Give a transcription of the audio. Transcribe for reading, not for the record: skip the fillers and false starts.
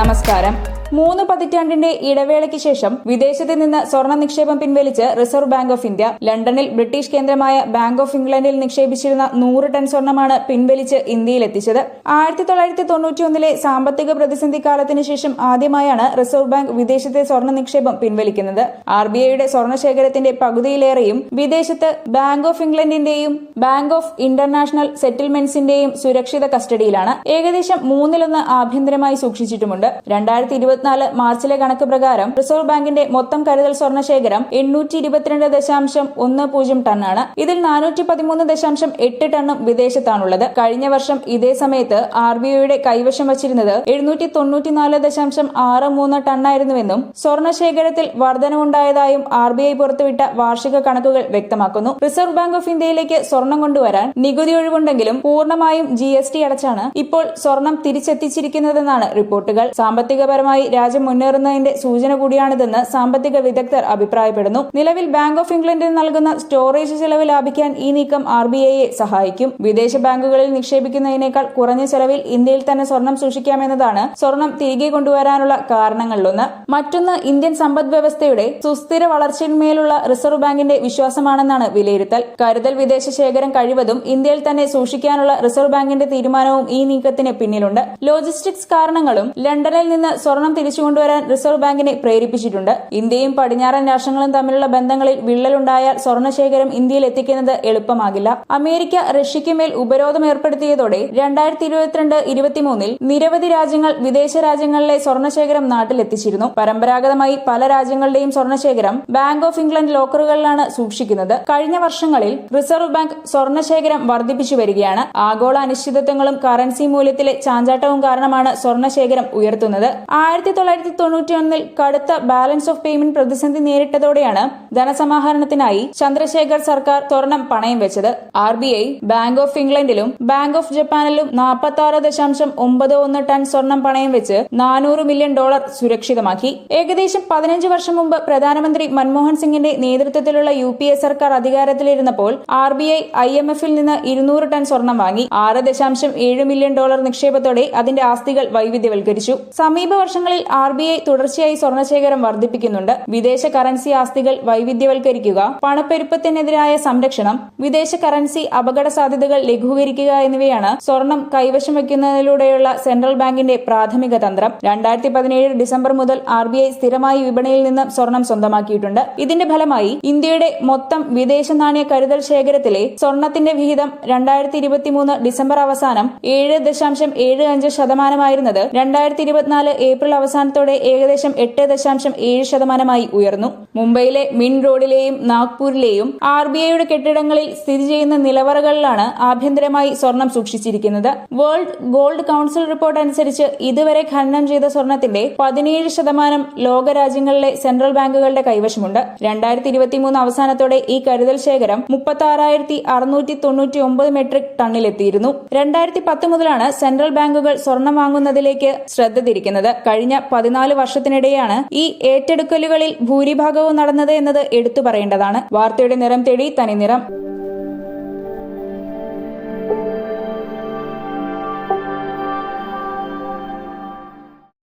നമസ്കാരം. 3 പതിറ്റാണ്ടിന്റെ ഇടവേളയ്ക്ക് ശേഷം വിദേശത്ത് നിന്ന് സ്വർണ്ണ നിക്ഷേപം പിൻവലിച്ച് റിസർവ് ബാങ്ക് ഓഫ് ഇന്ത്യ. ലണ്ടനിൽ ബ്രിട്ടീഷ് കേന്ദ്രമായ ബാങ്ക് ഓഫ് ഇംഗ്ലണ്ടിൽ നിക്ഷേപിച്ചിരുന്ന 100 ടൺ സ്വർണ്ണമാണ് പിൻവലിച്ച് ഇന്ത്യയിലെത്തിച്ചത്. 1991 സാമ്പത്തിക പ്രതിസന്ധി കാലത്തിന് ശേഷം ആദ്യമായാണ് റിസർവ് ബാങ്ക് വിദേശത്തെ സ്വർണ്ണ നിക്ഷേപം പിൻവലിക്കുന്നത്. RBIയുടെ സ്വർണ്ണശേഖരത്തിന്റെ പകുതിയിലേറെയും വിദേശത്ത് ബാങ്ക് ഓഫ് ഇംഗ്ലണ്ടിന്റെയും ബാങ്ക് ഓഫ് ഇന്റർനാഷണൽ സെറ്റിൽമെന്റ്സിന്റെയും സുരക്ഷിത കസ്റ്റഡിയിലാണ്. ഏകദേശം 1/3 ആഭ്യന്തരമായി സൂക്ഷിച്ചിട്ടുമുണ്ട്. 2024 മാർച്ചിലെ കണക്ക് പ്രകാരം റിസർവ് ബാങ്കിന്റെ മൊത്തം കരുതൽ സ്വർണ്ണശേഖരം 822.10 ടണ്ണാണ്. ഇതിൽ 413.8 ടണ്ണും വിദേശത്താണുള്ളത്. കഴിഞ്ഞ വർഷം ഇതേ സമയത്ത് RBIയുടെ കൈവശം വച്ചിരുന്നത് 794.63 ടണ്ണായിരുന്നുവെന്നും സ്വർണ്ണശേഖരത്തിൽ വർധനവുണ്ടായതായും RBI പുറത്തുവിട്ട വാർഷിക കണക്കുകൾ വ്യക്തമാക്കുന്നു. റിസർവ് ബാങ്ക് ഓഫ് ഇന്ത്യയിലേക്ക് സ്വർണം കൊണ്ടുവരാൻ നികുതി ഒഴിവുണ്ടെങ്കിലും പൂർണ്ണമായും GST അടച്ചാണ് ഇപ്പോൾ സ്വർണം തിരിച്ചെത്തിച്ചിരിക്കുന്നതെന്നാണ് റിപ്പോർട്ടുകൾ. സാമ്പത്തികപരമായി രാജ്യം മുന്നേറുന്നതിന്റെ സൂചന കൂടിയാണിതെന്ന് സാമ്പത്തിക വിദഗ്ധർ അഭിപ്രായപ്പെടുന്നു. നിലവിൽ ബാങ്ക് ഓഫ് ഇംഗ്ലണ്ടിന് നൽകുന്ന സ്റ്റോറേജ് ചെലവ് ലാഭിക്കാൻ ഈ നീക്കം RBIയെ സഹായിക്കും. വിദേശ ബാങ്കുകളിൽ നിക്ഷേപിക്കുന്നതിനേക്കാൾ കുറഞ്ഞ ചെലവിൽ ഇന്ത്യയിൽ തന്നെ സ്വർണം സൂക്ഷിക്കാമെന്നതാണ് സ്വർണം തിരികെ കൊണ്ടുവരാനുള്ള കാരണങ്ങളിലൊന്ന്. മറ്റൊന്ന് ഇന്ത്യൻ സമ്പദ് വ്യവസ്ഥയുടെ സുസ്ഥിര വളർച്ചയിന്മേലുള്ള റിസർവ് ബാങ്കിന്റെ വിശ്വാസമാണെന്നാണ് വിലയിരുത്തൽ. കരുതൽ വിദേശ ശേഖരം കഴിവതും ഇന്ത്യയിൽ തന്നെ സൂക്ഷിക്കാനുള്ള റിസർവ് ബാങ്കിന്റെ തീരുമാനവും ഈ നീക്കത്തിന് പിന്നിലുണ്ട്. ലോജിസ്റ്റിക്സ് കാരണങ്ങളും ലണ്ടനിൽ നിന്ന് സ്വർണം തിരിച്ചുകൊണ്ടുവരാൻ റിസർവ് ബാങ്കിനെ പ്രേരിപ്പിച്ചിട്ടുണ്ട്. ഇന്ത്യയും പടിഞ്ഞാറൻ രാഷ്ട്രങ്ങളും തമ്മിലുള്ള ബന്ധങ്ങളിൽ വിള്ളലുണ്ടായാൽ സ്വർണ്ണശേഖരം ഇന്ത്യയിൽ എത്തിക്കുന്നത് എളുപ്പമാകില്ല. അമേരിക്ക റഷ്യയ്ക്ക് മേൽ ഉപരോധം ഏർപ്പെടുത്തിയതോടെ 2022-23 നിരവധി രാജ്യങ്ങൾ വിദേശ രാജ്യങ്ങളിലെ സ്വർണ്ണശേഖരം നാട്ടിലെത്തിച്ചിരുന്നു. പരമ്പരാഗതമായി പല രാജ്യങ്ങളുടെയും സ്വർണ്ണശേഖരം ബാങ്ക് ഓഫ് ഇംഗ്ലണ്ട് ലോക്കറുകളിലാണ് സൂക്ഷിക്കുന്നത്. കഴിഞ്ഞ വർഷങ്ങളിൽ റിസർവ് ബാങ്ക് സ്വർണ്ണശേഖരം വർദ്ധിപ്പിച്ചു വരികയാണ്. ആഗോള അനിശ്ചിതത്വങ്ങളും കറൻസി മൂല്യത്തിലെ ചാഞ്ചാട്ടവും കാരണമാണ് സ്വർണ്ണശേഖരം ഉയർത്തുന്നത്. 1991 കടുത്ത ബാലൻസ് ഓഫ് പേയ്മെന്റ് പ്രതിസന്ധി നേരിട്ടതോടെയാണ് ധനസമാഹരണത്തിനായി ചന്ദ്രശേഖർ സർക്കാർ സ്വർണം പണയം വെച്ചത്. RBI ബാങ്ക് ഓഫ് ഇംഗ്ലണ്ടിലും ബാങ്ക് ഓഫ് ജപ്പാനിലും 46.91 ടൺ സ്വർണം പണയം വെച്ച് $400 മില്യൺ സുരക്ഷിതമാക്കി. ഏകദേശം 15 വർഷം മുമ്പ് പ്രധാനമന്ത്രി മൻമോഹൻ സിംഗിന്റെ നേതൃത്വത്തിലുള്ള UPA സർക്കാർ അധികാരത്തിലിരുന്നപ്പോൾ RBI IMFൽ നിന്ന് 200 ടൺ സ്വർണം വാങ്ങി. $6.7 മില്യൺ നിക്ഷേപത്തോടെ അതിന്റെ ആസ്തികൾ വൈവിധ്യവൽക്കരിച്ചു. സമീപ വർഷങ്ങളിൽ RBI തുടർച്ചയായി സ്വർണ്ണശേഖരം വർദ്ധിപ്പിക്കുന്നുണ്ട്. വിദേശ കറൻസി ആസ്തികൾ വൈവിധ്യവൽക്കരിക്കുക, പണപ്പെരുപ്പത്തിനെതിരായ സംരക്ഷണം, വിദേശ കറൻസി അപകട സാധ്യതകൾ ലഘൂകരിക്കുക എന്നിവയാണ് സ്വർണം കൈവശം വയ്ക്കുന്നതിലൂടെയുള്ള സെൻട്രൽ ബാങ്കിന്റെ പ്രാഥമിക തന്ത്രം. 2017 ഡിസംബർ മുതൽ RBI സ്ഥിരമായി വിപണിയിൽ നിന്ന് സ്വർണം സ്വന്തമാക്കിയിട്ടുണ്ട്. ഇതിന്റെ ഫലമായി ഇന്ത്യയുടെ മൊത്തം വിദേശ നാണ്യ കരുതൽ ശേഖരത്തിലെ സ്വർണത്തിന്റെ വിഹിതം 2023 ഡിസംബർ അവസാനം 7.75% 2024 ഏപ്രിൽ അവസാനത്തോടെ ഏകദേശം 8.7% ഉയർന്നു. മുംബൈയിലെ മിൻ റോഡിലെയും നാഗ്പൂരിലെയും RBIയുടെ കെട്ടിടങ്ങളിൽ സ്ഥിതി ചെയ്യുന്ന നിലവറകളിലാണ് ആഭ്യന്തരമായി സ്വർണം സൂക്ഷിച്ചിരിക്കുന്നത്. വേൾഡ് ഗോൾഡ് കൌൺസിൽ റിപ്പോർട്ട് അനുസരിച്ച് ഇതുവരെ ഖനനം ചെയ്ത സ്വർണത്തിന്റെ 17% ലോകരാജ്യങ്ങളിലെ സെൻട്രൽ ബാങ്കുകളുടെ കൈവശമുണ്ട്. 2023 അവസാനത്തോടെ ഈ കരുതൽ ശേഖരം 36,699 മെട്രിക് ടണ്ണിലെത്തിയിരുന്നു. 2010 മുതലാണ് സെൻട്രൽ ബാങ്കുകൾ സ്വർണം വാങ്ങുന്നതിലേക്ക് ശ്രദ്ധ തിരിക്കുന്നത്. കഴിഞ്ഞ 14 വർഷത്തിനിടെയാണ് ഈ ഏറ്റെടുക്കലുകളിൽ ഭൂരിഭാഗവും നടന്നത് എന്നത് എടുത്തു പറയേണ്ടതാണ്. വാർത്തയുടെ നിറം തേടി തനി നിറം.